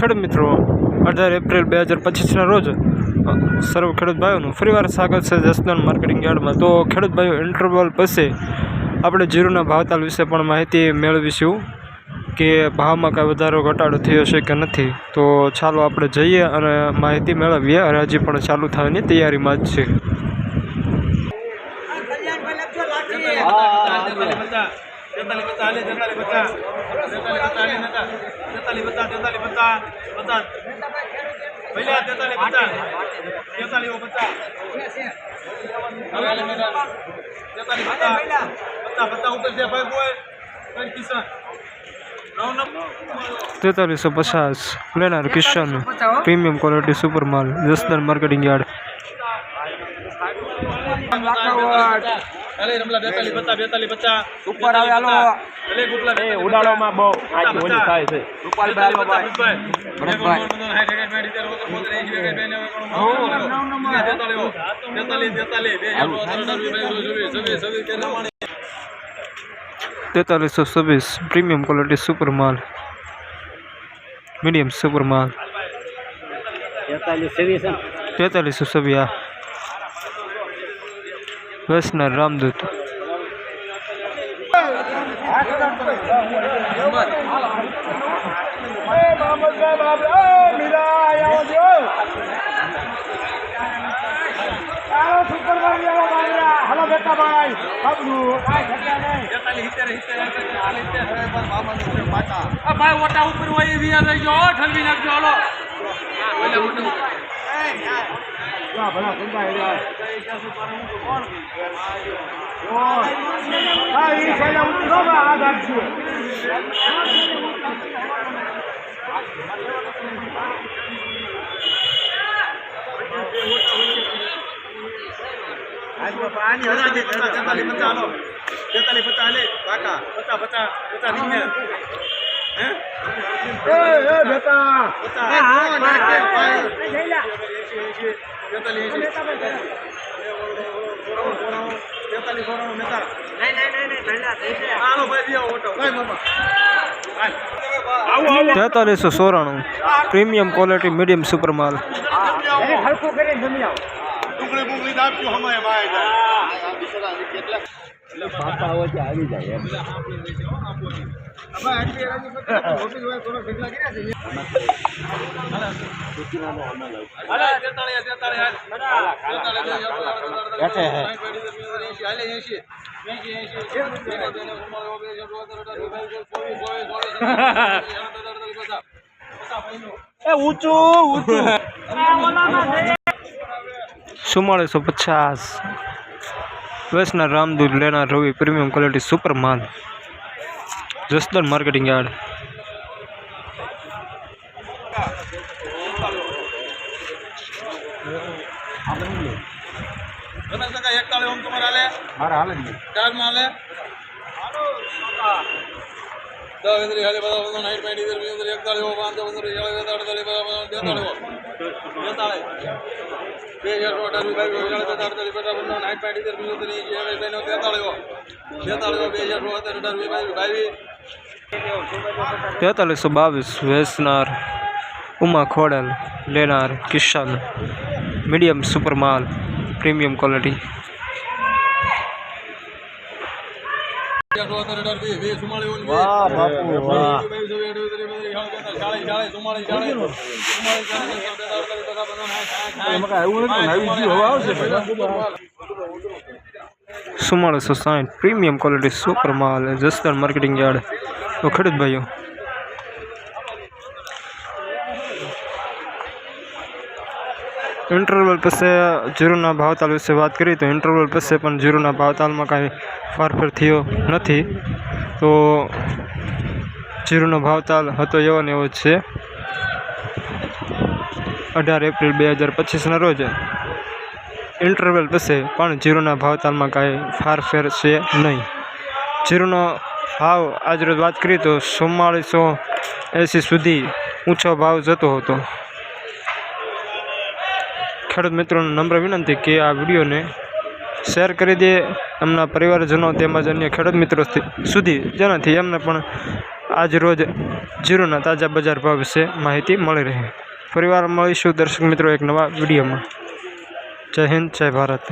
ખેડૂત મિત્રો 18 એપ્રિલ 2025 રોજ સર્વ ખેડૂત ભાઈઓનું ફરીવાર સ્વાગત છે જસદણ માર્કેટિંગ યાર્ડમાં। તો ખેડૂત ભાઈઓ, ઇન્ટરવલ પછી આપણે જીરુના ભાવતાલ વિશે પણ માહિતી મેળવીશું કે ભાવમાં કાંઈ વધારો ઘટાડો થયો છે કે નથી। તો ચાલો આપણે જઈએ અને માહિતી મેળવીએ। હરાજી પણ ચાલુ થવાની તૈયારીમાં જ છે। ₹4350 લેનાર કિશન પ્રીમિયમ ક્વોલિટી સુપર માલ Jasdan marketing yard. ₹4326 premium quality super माल मीडियम सुपर माल 4326 Vaishnav Ramdoot ₹4394 premium quality medium super माल ₹4450 वैष्णव रामदूत लेना रवि प्रीमियम क्वालिटी सुपर माल जसदण मार्केटिंग यार्ड। ₹4322 वैष्णव उमा खोड़ल लेनार किशन मीडियम सुपर माल premium quality ₹4460 premium quality super माल जसदण मार्केटिंग यार्ड। तो खेडूत भाईओ, इंटरवल पछी जीरुना भावताल विषे बात करी तो इंटरवल पछी पण जीरुना भावताल में कांई फारफेर थयो नथी। तो जीरुनो भावताल हतो एवो ने एवो छे। 18 एप्रिल 2025 रोज इंटरवल पछी पण जीरुना भावताल में कांई फारफेर छे नहीं। जीरुनो भाव आज रोज बात करी तो 4480 सुधी ऊँचो भाव जतो हतो। खेडूत मित्रों नम्र विनंती कि आ विडियो ने शेर કરી દે એમના પરિવારજનો તેમજ અન્ય ખેડૂત મિત્રો સુધી, જેનાથી એમને પણ આજ રોજ જીરુના તાજા બજાર ભાવ વિશે માહિતી મળી રહે. ફરીવાર મળીશું દર્શક મિત્રો એક નવા વિડીયોમાં. જય હિન્દ, જય ભારત.